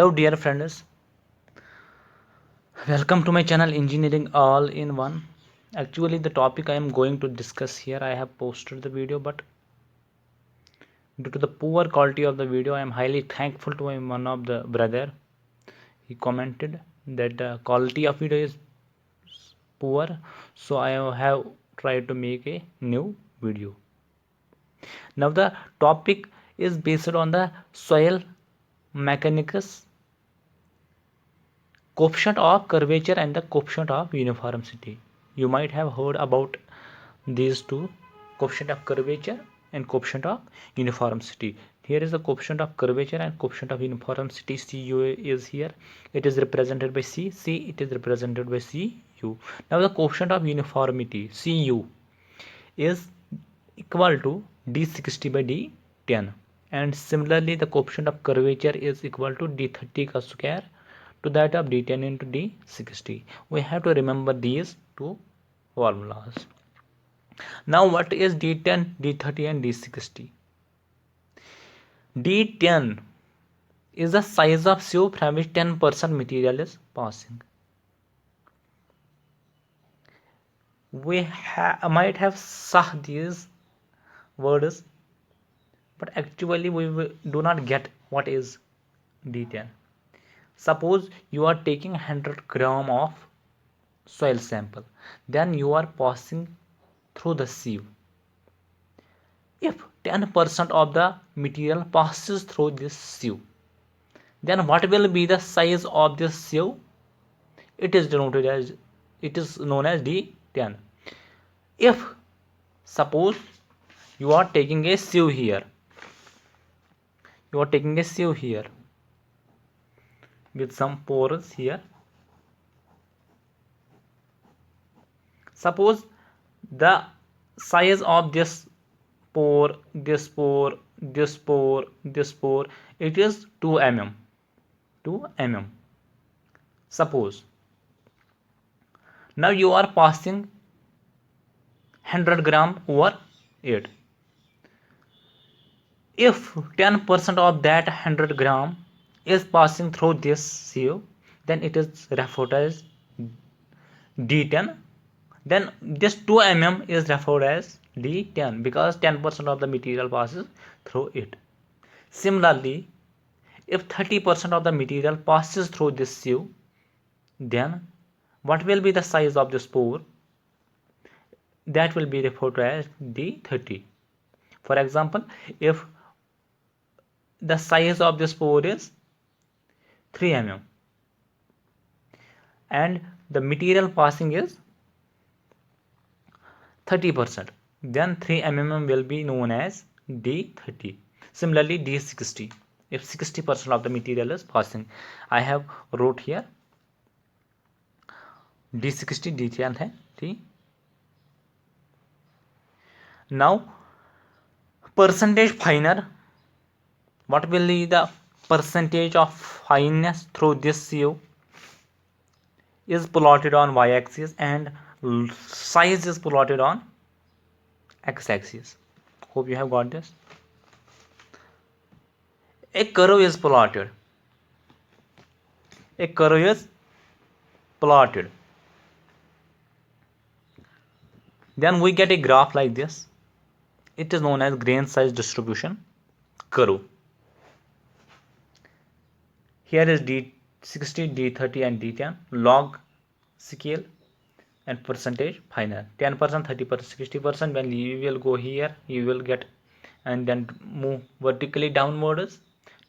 Hello dear friends, welcome to my channel Engineering All in One. Actually the topic I am going to discuss here, I have posted the video, but due to the poor quality of the video I am highly thankful to one of the brother. He commented that the quality of video is poor, so I have tried to make a new video. Now the topic is based on the soil mechanics, coefficient of curvature and the coefficient of uniformity. You might have heard about these two, coefficient of curvature and coefficient of uniformity. Here is the coefficient of curvature and coefficient of uniformity. Cu is here, it is represented by C, it is represented by Cu. Now the coefficient of uniformity Cu is equal to d60 by d10, and similarly the coefficient of curvature is equal to d30 का square to that of d10 into d60. We have to remember these two formulas. Now what is d10, d30 and d60? d10 is the size of sieve from which 10% material is passing. We might have saw these words, but actually we do not get what is d10. Suppose you are taking 100 gram of soil sample, then you are passing through the sieve. If 10% of the material passes through this sieve, then what will be the size of this sieve? It is known as d10. If suppose you are taking a sieve here, with some pores here. Suppose the size of this pore, it is 2 mm. Suppose now you are passing 100 gram over it. If 10% of that 100 gram is passing through this sieve, then it is referred as d10. Then this 2 mm is referred as d10 because 10% of the material passes through it. Similarly, if 30% of the material passes through this sieve, then what will be the size of this pore? That will be referred to as d30. For example, if the size of this pore is 3 mm and the material passing is 30%, then 3 mm will be known as d30. Similarly, d60, if 60% of the material is passing, I have wrote here d60, d10 है ठीक. Now percentage finer, what will be the percentage of fineness through this sieve is plotted on y-axis and size is plotted on x-axis. Hope you have got this. A curve is plotted. Then we get a graph like this. It is known as grain size distribution curve. Here is d60, d30 and d10 log scale and percentage final. 10%, 30%, 60%. When you will go here, you will get and then move vertically downwards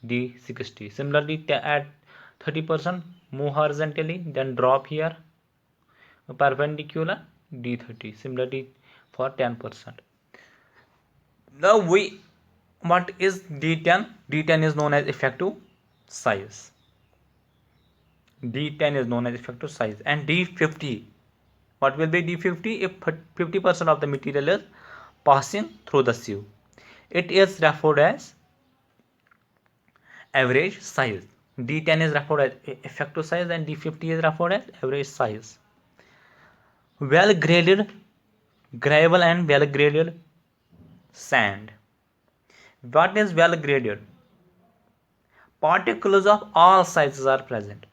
d60. Similarly, at 30% move horizontally, then drop here perpendicular d30. Similarly for 10%. Now what is d10? d10 is known as effective size. And d50, what will be d50? If 50% of the material is passing through the sieve, it is referred as average size. d10 is referred as effective size and d50 is referred as average size. Well graded gravel and well graded sand. What is well graded? particles of all sizes are present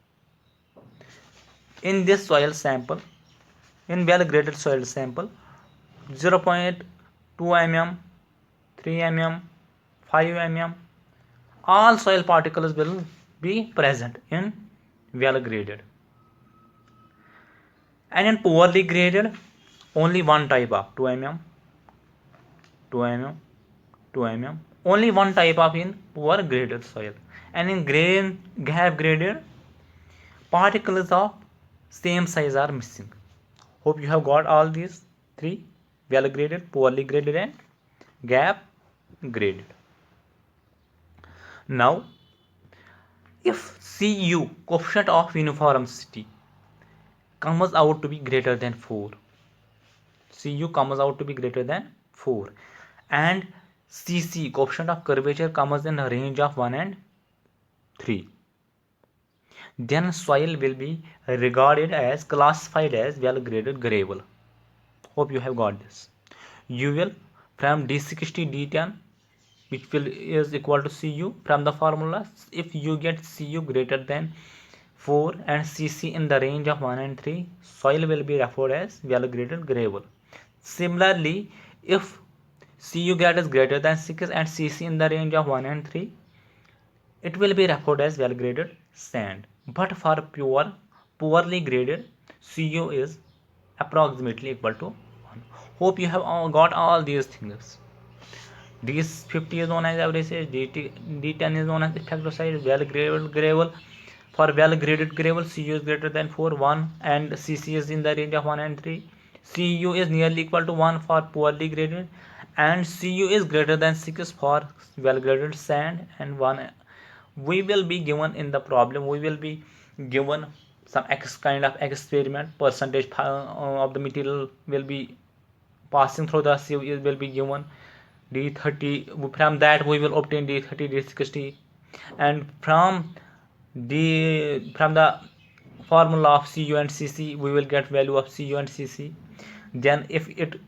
in this soil sample. In well graded soil sample, 0.2 mm, 3 mm, 5 mm, all soil particles will be present in well graded. And in poorly graded, only one type of 2 mm, 2 mm, 2 mm, only one type of in poor graded soil. And in gap graded, particles of same size are missing. Hope you have got all these three: well graded, poorly graded, and gap graded. Now, if Cu, coefficient of uniformity, comes out to be greater than 4, Cu comes out to be greater than 4, and Cc, coefficient of curvature, comes in a range of 1 and 3, then soil will be regarded as classified as well graded gravel. Hope you have got this. You will from D60 D10, which will is equal to Cu, from the formula, if you get Cu greater than 4 and Cc in the range of 1 and 3, soil will be referred as well graded gravel. Similarly, if Cu is greater than 6 and Cc in the range of 1 and 3, it will be referred as well graded sand. But for poorly graded, Cu is approximately equal to 1. Hope you have got all these things. D50 is known as average size, D10 is known as effective size, well graded gravel. For well graded gravel, Cu is greater than 4, 1, and Cc is in the range of 1 and 3. Cu is nearly equal to 1 for poorly graded, and Cu is greater than 6 for well graded sand, and 1. We will be given in the problem, we will be given some kind of experiment. Percentage of the material will be passing through the sieve will be given D30. From that we will obtain D30, D60, and from the formula of Cu and Cc we will get value of Cu and Cc. Then if it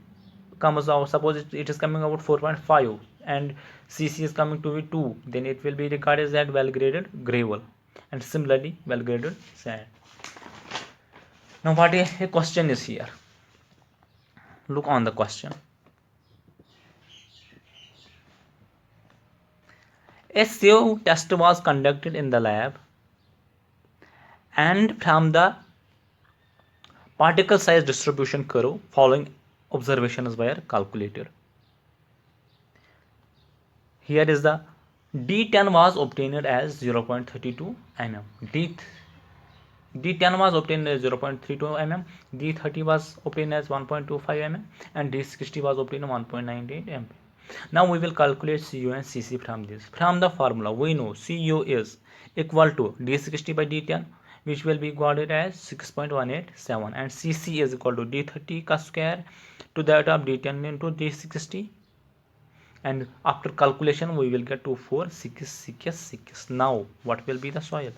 comes out, suppose it is coming out 4.5 and Cc is coming to be 2, then it will be regarded as well graded gravel, and similarly well graded sand. Now what a question is here. Look on the question. A sieve test was conducted in the lab, and from the particle size distribution curve, following observations were calculated. Here is the D10 was obtained as 0.32 mm. D10 was obtained as 0.32 mm, D30 was obtained as 1.25 mm, and D60 was obtained 1.98 mm. Now we will calculate Cu and Cc from this. From the formula we know Cu is equal to D60 by D10, which will be equal as 6.187, and Cc is equal to D30 ka square to that of D10 into D60, and after calculation we will get to 4 6 6 6. Now what will be the soil?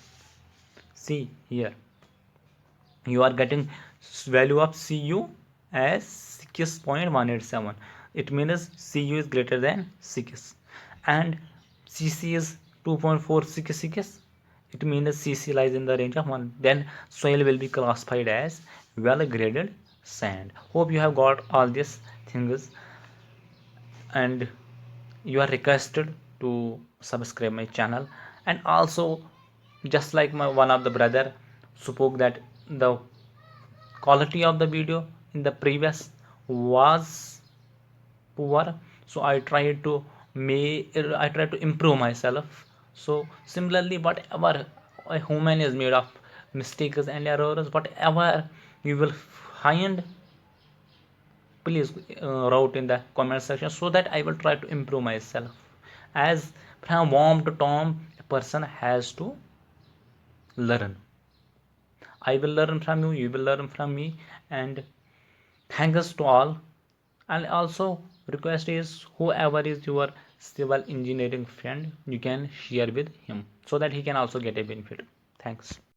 See here, you are getting value of Cu as 6.187. It means Cu is greater than 6, and Cc is 2.466. It means Cc lies in the range of 1. Then soil will be classified as well graded sand. Hope you have got all these things, and you are requested to subscribe my channel. And also, just like my one of the brother spoke that the quality of the video in the previous was poor, so I tried to improve myself. So similarly, whatever a human is made of mistakes and errors, whatever you will find, please write in the comment section, so that I will try to improve myself. As from warm to tom, a person has to learn. I will learn from you, you will learn from me, and thanks to all. And also request is, whoever is your civil engineering friend, you can share with him so that he can also get a benefit. Thanks.